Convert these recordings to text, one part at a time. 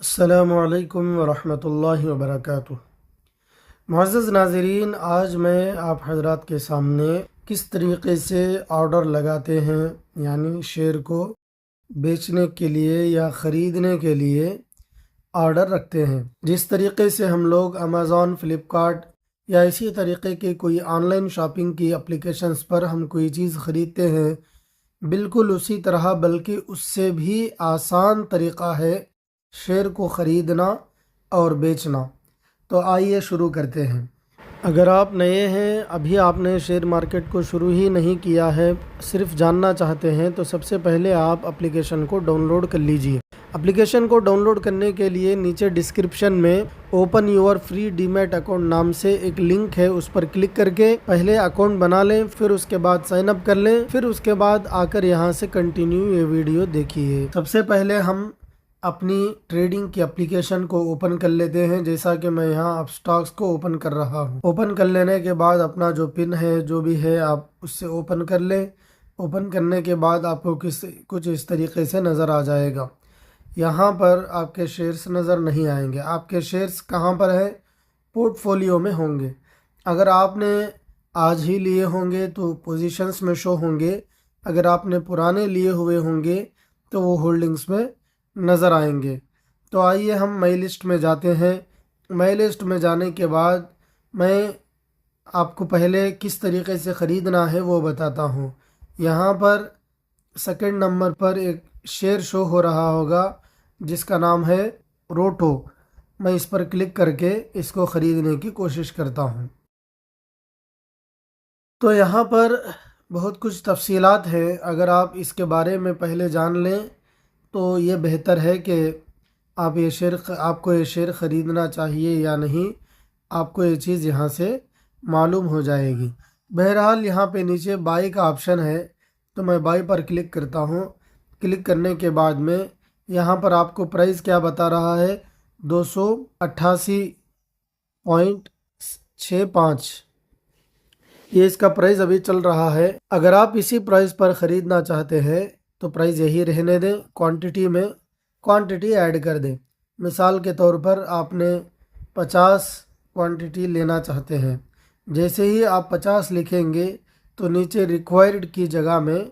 अस्सलामुअलैकुम वरहमतुल्लाहि वबरकातुह। मुअज़्ज़ज़ नाज़रीन, आज मैं आप हज़रात के सामने किस तरीक़े से ऑर्डर लगाते हैं, यानी शेयर को बेचने के लिए या ख़रीदने के लिए ऑर्डर रखते हैं। जिस तरीक़े से हम लोग अमेज़ॉन, फ़्लिपकार्ट या इसी तरीक़े के कोई ऑनलाइन शॉपिंग की एप्लीकेशंस पर हम कोई चीज़ ख़रीदते हैं, बिल्कुल उसी तरह बल्कि उससे भी आसान तरीक़ा है शेयर को ख़रीदना और बेचना। तो आइए शुरू करते हैं। अगर आप नए हैं, अभी आपने शेयर मार्केट को शुरू ही नहीं किया है, सिर्फ जानना चाहते हैं, तो सबसे पहले आप एप्लीकेशन को डाउनलोड कर लीजिए। एप्लीकेशन को डाउनलोड करने के लिए नीचे डिस्क्रिप्शन में open your free demat account नाम से एक लिंक है, उस पर क्लिक करके पहले अकाउंट बना लें, फिर उसके बाद साइन अप कर लें, फिर उसके बाद आकर यहाँ से कंटिन्यू ये वीडियो देखिए। सबसे पहले हम अपनी ट्रेडिंग की एप्लीकेशन को ओपन कर लेते हैं, जैसा कि मैं यहाँ अब स्टॉक्स को ओपन कर रहा हूँ। ओपन कर लेने के बाद अपना जो पिन है, जो भी है, आप उससे ओपन कर लें। ओपन करने के बाद आपको कुछ इस तरीके से नज़र आ जाएगा। यहाँ पर आपके शेयर्स नज़र नहीं आएंगे। आपके शेयर्स कहाँ पर है? पोर्टफोलियो में होंगे। अगर आपने आज ही लिए होंगे तो पोजीशंस में शो होंगे, अगर आपने पुराने लिए हुए होंगे तो वो होल्डिंग्स में नज़र आएंगे। तो आइए हम माई लिस्ट में जाते हैं। माई लिस्ट में जाने के बाद मैं आपको पहले किस तरीके से ख़रीदना है वो बताता हूँ। यहाँ पर सेकंड नंबर पर एक शेयर शो हो रहा होगा जिसका नाम है रोटो। मैं इस पर क्लिक करके इसको ख़रीदने की कोशिश करता हूँ। तो यहाँ पर बहुत कुछ तफसीलात है, अगर आप इसके बारे में पहले जान लें तो ये बेहतर है कि आपको ये शेयर ख़रीदना चाहिए या नहीं, आपको ये चीज़ यहाँ से मालूम हो जाएगी। बहरहाल यहाँ पे नीचे बाई का ऑप्शन है, तो मैं बाई पर क्लिक करता हूँ। क्लिक करने के बाद में यहाँ पर आपको प्राइस क्या बता रहा है, 288.65, ये इसका प्राइस अभी चल रहा है। अगर आप इसी प्राइस पर ख़रीदना चाहते हैं तो प्राइस यही रहने दें, क्वांटिटी में क्वांटिटी ऐड कर दें। मिसाल के तौर पर आपने 50 क्वांटिटी लेना चाहते हैं, जैसे ही आप 50 लिखेंगे तो नीचे रिक्वायर्ड की जगह में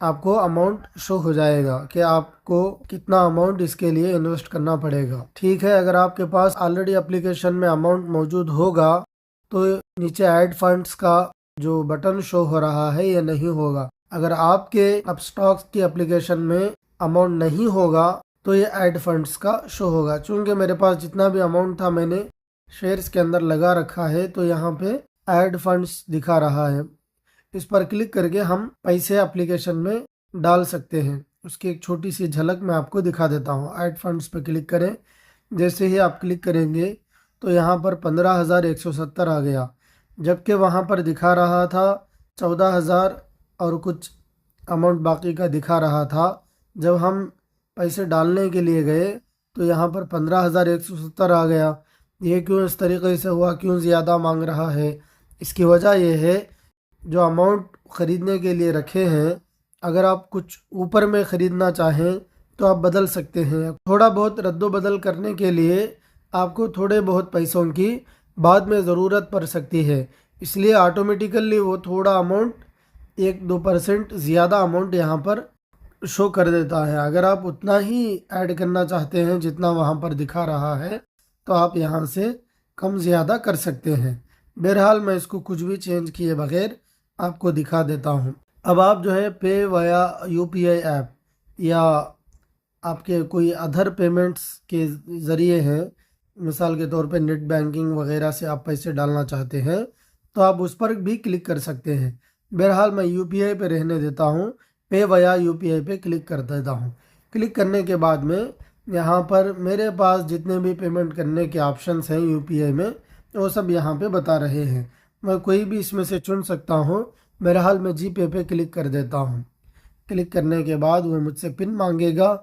आपको अमाउंट शो हो जाएगा कि आपको कितना अमाउंट इसके लिए इन्वेस्ट करना पड़ेगा। ठीक है, अगर आपके पास ऑलरेडी एप्लीकेशन में अमाउंट मौजूद होगा तो नीचे ऐड फंड्स का जो बटन शो हो रहा है ये नहीं होगा। अगर आपके अब स्टॉक्स की एप्लीकेशन में अमाउंट नहीं होगा तो ये ऐड फंड्स का शो होगा। चूँकि मेरे पास जितना भी अमाउंट था मैंने शेयर्स के अंदर लगा रखा है, तो यहाँ पे ऐड फंड्स दिखा रहा है। इस पर क्लिक करके हम पैसे एप्लीकेशन में डाल सकते हैं। उसकी एक छोटी सी झलक मैं आपको दिखा देता हूँ। ऐड फंड्स पे क्लिक करें। जैसे ही आप क्लिक करेंगे तो यहाँ पर 15,170 आ गया, जबकि वहाँ पर दिखा रहा था 14,000 और कुछ अमाउंट बाकी का दिखा रहा था। जब हम पैसे डालने के लिए गए तो यहाँ पर 15,170 आ गया। ये क्यों इस तरीके से हुआ, क्यों ज़्यादा मांग रहा है? इसकी वजह यह है, जो अमाउंट ख़रीदने के लिए रखे हैं, अगर आप कुछ ऊपर में ख़रीदना चाहें तो आप बदल सकते हैं। थोड़ा बहुत रद्दो बदल करने के लिए आपको थोड़े बहुत पैसों की बाद में ज़रूरत पड़ सकती है, इसलिए ऑटोमेटिकली वो थोड़ा अमाउंट 1-2% ज़्यादा अमाउंट यहाँ पर शो कर देता है। अगर आप उतना ही ऐड करना चाहते हैं जितना वहाँ पर दिखा रहा है तो आप यहाँ से कम ज़्यादा कर सकते हैं। बहरहाल मैं इसको कुछ भी चेंज किए बगैर आपको दिखा देता हूँ। अब आप जो है पे वाया यूपीआई ऐप या आपके कोई अदर पेमेंट्स के ज़रिए हैं, मिसाल के तौर पे नेट बैंकिंग वगैरह से आप पैसे डालना चाहते हैं तो आप उस पर भी क्लिक कर सकते हैं। बहरहाल मैं यूपीआई पे रहने देता हूँ, पे वाया यूपीआई पे क्लिक कर देता हूँ। क्लिक करने के बाद में यहाँ पर मेरे पास जितने भी पेमेंट करने के ऑप्शंस हैं यूपीआई में, वो सब यहाँ पे बता रहे हैं। मैं कोई भी इसमें से चुन सकता हूँ। बहरहाल मैं जीपे पे क्लिक कर देता हूँ। क्लिक करने के बाद वो मुझसे पिन मांगेगा,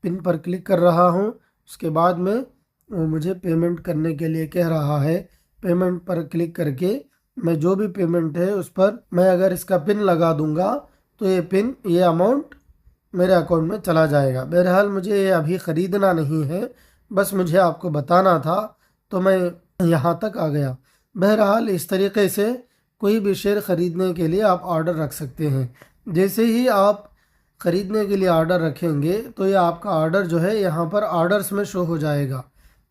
पिन पर क्लिक कर रहा हूँ। उसके बाद में वो मुझे पेमेंट करने के लिए कह रहा है। पेमेंट पर क्लिक करके मैं जो भी पेमेंट है उस पर मैं अगर इसका पिन लगा दूंगा तो ये अमाउंट मेरे अकाउंट में चला जाएगा। बहरहाल मुझे ये अभी ख़रीदना नहीं है, बस मुझे आपको बताना था तो मैं यहाँ तक आ गया। बहरहाल इस तरीके से कोई भी शेयर ख़रीदने के लिए आप ऑर्डर रख सकते हैं। जैसे ही आप ख़रीदने के लिए ऑर्डर रखेंगे तो ये आपका ऑर्डर जो है यहाँ पर ऑर्डर्स में शो हो जाएगा।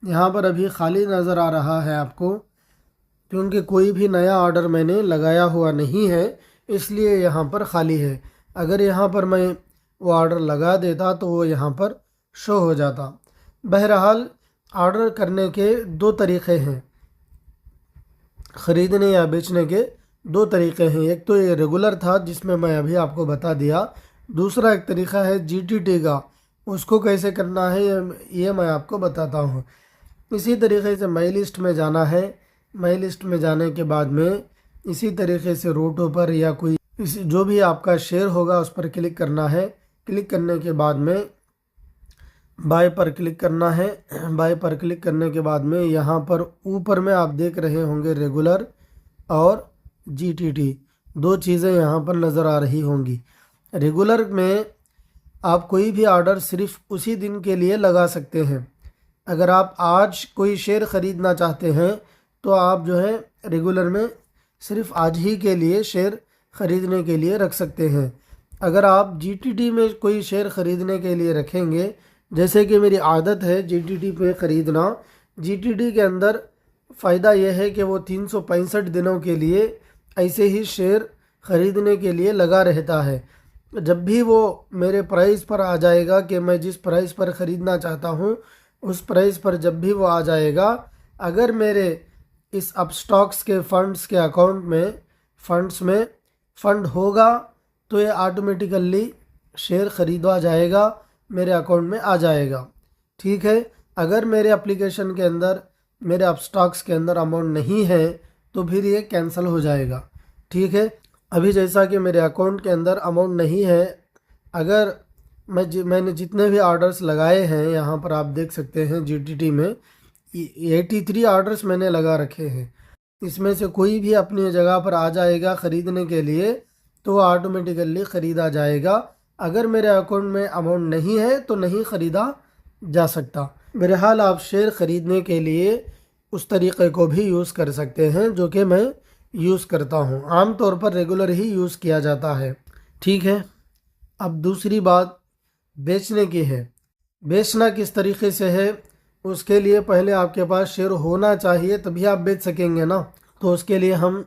यहाँ पर अभी खाली नज़र आ रहा है आपको, क्योंकि कोई भी नया ऑर्डर मैंने लगाया हुआ नहीं है, इसलिए यहाँ पर खाली है। अगर यहाँ पर मैं वो ऑर्डर लगा देता तो वो यहाँ पर शो हो जाता। बहरहाल ऑर्डर करने के दो तरीक़े हैं, ख़रीदने या बेचने के दो तरीक़े हैं। एक तो ये रेगुलर था जिसमें मैं अभी आपको बता दिया, दूसरा एक तरीक़ा है जीटीटी का, उसको कैसे करना है ये मैं आपको बताता हूँ। इसी तरीके से माई लिस्ट में जाना है। माई लिस्ट में जाने के बाद में इसी तरीके से रोटो पर या कोई जो भी आपका शेयर होगा उस पर क्लिक करना है। क्लिक करने के बाद में बाय पर क्लिक करना है। बाय पर क्लिक करने के बाद में यहाँ पर ऊपर में आप देख रहे होंगे रेगुलर और जीटीटी, दो चीज़ें यहाँ पर नज़र आ रही होंगी। रेगुलर में आप कोई भी ऑर्डर सिर्फ उसी दिन के लिए लगा सकते हैं। अगर आप आज कोई शेयर ख़रीदना चाहते हैं तो आप जो है रेगुलर में सिर्फ आज ही के लिए शेयर ख़रीदने के लिए रख सकते हैं। अगर आप जीटीटी में कोई शेयर ख़रीदने के लिए रखेंगे, जैसे कि मेरी आदत है जीटीटी पे ख़रीदना, जीटीटी के अंदर फ़ायदा यह है कि वो 365 दिनों के लिए ऐसे ही शेयर ख़रीदने के लिए लगा रहता है। जब भी वो मेरे प्राइस पर आ जाएगा कि मैं जिस प्राइस पर ख़रीदना चाहता हूँ उस प्राइस पर जब भी वो आ जाएगा, अगर मेरे इस अपस्टॉक्स के फंड्स के अकाउंट में फ़ंड होगा तो ये ऑटोमेटिकली शेयर ख़रीदा जाएगा, मेरे अकाउंट में आ जाएगा। ठीक है। अगर मेरे एप्लीकेशन के अंदर, मेरे अपस्टॉक्स के अंदर अमाउंट नहीं है तो फिर ये कैंसिल हो जाएगा। ठीक है। अभी जैसा कि मेरे अकाउंट के अंदर अमाउंट नहीं है, अगर मैंने जितने भी ऑर्डर्स लगाए हैं यहाँ पर आप देख सकते हैं जीटीटी में 83 ऑर्डर्स मैंने लगा रखे हैं। इसमें से कोई भी अपनी जगह पर आ जाएगा ख़रीदने के लिए तो ऑटोमेटिकली ख़रीदा जाएगा। अगर मेरे अकाउंट में अमाउंट नहीं है तो नहीं ख़रीदा जा सकता। बहरहाल आप शेयर ख़रीदने के लिए उस तरीक़े को भी यूज़ कर सकते हैं जो कि मैं यूज़ करता हूँ। आम तौर पर रेगुलर ही यूज़ किया जाता है। ठीक है। अब दूसरी बात बेचने की है। बेचना किस तरीके से है, उसके लिए पहले आपके पास शेयर होना चाहिए तभी आप बेच सकेंगे ना। तो उसके लिए हम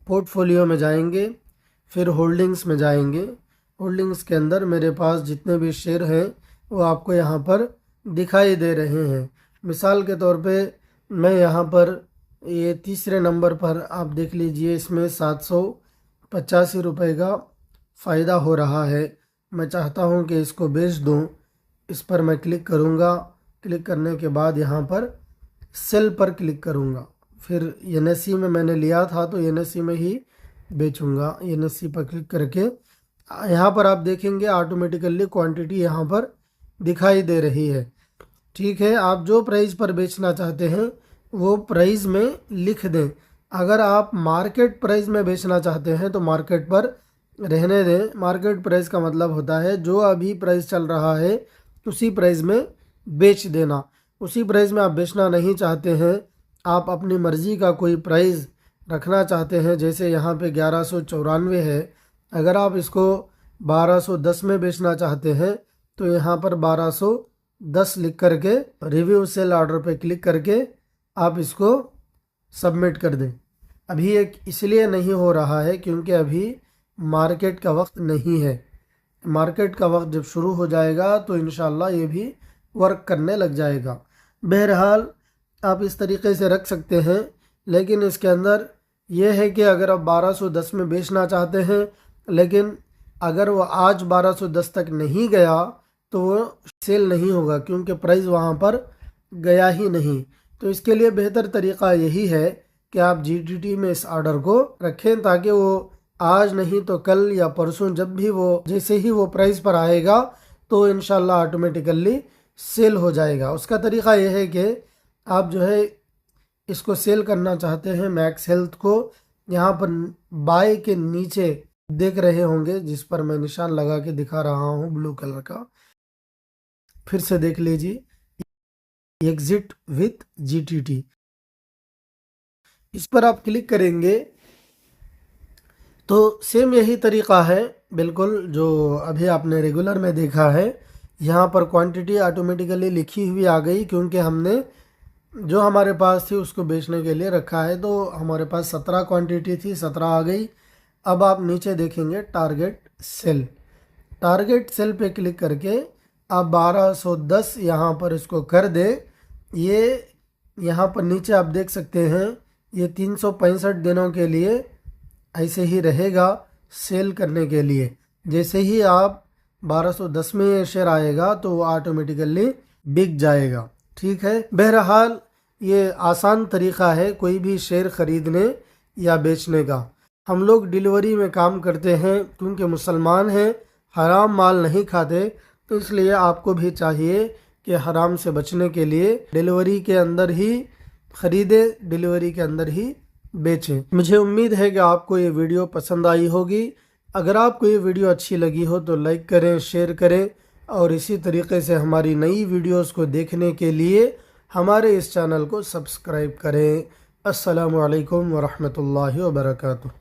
पोर्टफोलियो में जाएंगे, फिर होल्डिंग्स में जाएंगे। होल्डिंग्स के अंदर मेरे पास जितने भी शेयर हैं वो आपको यहाँ पर दिखाई दे रहे हैं। मिसाल के तौर पे मैं यहाँ पर ये तीसरे नंबर पर आप देख लीजिए, इसमें 785 रुपये का फ़ायदा हो रहा है। मैं चाहता हूँ कि इसको बेच दूँ। इस पर मैं क्लिक करूँगा। क्लिक करने के बाद यहाँ पर सेल पर क्लिक करूँगा। फिर एनएसई में मैंने लिया था तो एनएसई में ही बेचूँगा। एनएसई पर क्लिक करके यहाँ पर आप देखेंगे ऑटोमेटिकली क्वांटिटी यहाँ पर दिखाई दे रही है। ठीक है। आप जो प्राइस पर बेचना चाहते हैं वो प्राइस में लिख दें। अगर आप मार्केट प्राइस में बेचना चाहते हैं तो मार्केट पर रहने दें। मार्केट प्राइस का मतलब होता है जो अभी प्राइस चल रहा है उसी प्राइस में बेच देना। उसी प्राइस में आप बेचना नहीं चाहते हैं, आप अपनी मर्ज़ी का कोई प्राइस रखना चाहते हैं, जैसे यहाँ पे 1194 है, अगर आप इसको 1210 में बेचना चाहते हैं तो यहाँ पर 1210 लिख करके रिव्यू सेल ऑर्डर पे क्लिक करके आप इसको सबमिट कर दें। अभी एक इसलिए नहीं हो रहा है क्योंकि अभी मार्केट का वक्त नहीं है। मार्केट का वक्त जब शुरू हो जाएगा तो इंशाल्लाह ये भी वर्क करने लग जाएगा। बहरहाल आप इस तरीके से रख सकते हैं, लेकिन इसके अंदर यह है कि अगर आप 1210 में बेचना चाहते हैं लेकिन अगर वो आज 1210 तक नहीं गया तो वो सेल नहीं होगा क्योंकि प्राइस वहाँ पर गया ही नहीं। तो इसके लिए बेहतर तरीक़ा यही है कि आप जीटीटी में इस ऑर्डर को रखें ताकि वो आज नहीं तो कल या परसों जब भी वो जैसे ही वो प्राइस पर आएगा तो इंशाल्लाह ऑटोमेटिकली सेल हो जाएगा। उसका तरीक़ा यह है कि आप जो है इसको सेल करना चाहते हैं मैक्स हेल्थ को, यहाँ पर बाय के नीचे देख रहे होंगे जिस पर मैं निशान लगा के दिखा रहा हूँ ब्लू कलर का, फिर से देख लीजिए। Exit with GTT। इस पर आप क्लिक करेंगे तो सेम यही तरीका है बिल्कुल जो अभी आपने रेगुलर में देखा है। यहाँ पर क्वांटिटी ऑटोमेटिकली लिखी हुई आ गई क्योंकि हमने जो हमारे पास थी उसको बेचने के लिए रखा है। तो हमारे पास 17 क्वांटिटी थी, 17 आ गई। अब आप नीचे देखेंगे टारगेट सेल, टारगेट सेल पे क्लिक करके आप 1210 यहाँ पर इसको कर दे। ये यहाँ पर नीचे आप देख सकते हैं ये 365 दिनों के लिए ऐसे ही रहेगा सेल करने के लिए। जैसे ही आप 1210 में ये शेयर आएगा तो वो ऑटोमेटिकली बिक जाएगा। ठीक है, बहरहाल ये आसान तरीका है कोई भी शेयर खरीदने या बेचने का। हम लोग डिलीवरी में काम करते हैं क्योंकि मुसलमान हैं, हराम माल नहीं खाते, तो इसलिए आपको भी चाहिए कि हराम से बचने के लिए डिलीवरी के अंदर ही ख़रीदे, डिलीवरी के अंदर ही बेचें। मुझे उम्मीद है कि आपको ये वीडियो पसंद आई होगी। अगर आपको ये वीडियो अच्छी लगी हो तो लाइक करें, शेयर करें और इसी तरीके से हमारी नई वीडियोस को देखने के लिए हमारे इस चैनल को सब्सक्राइब करें। अस्सलामु अलैकुम वरहमतुल्लाहि वबरकातुहू।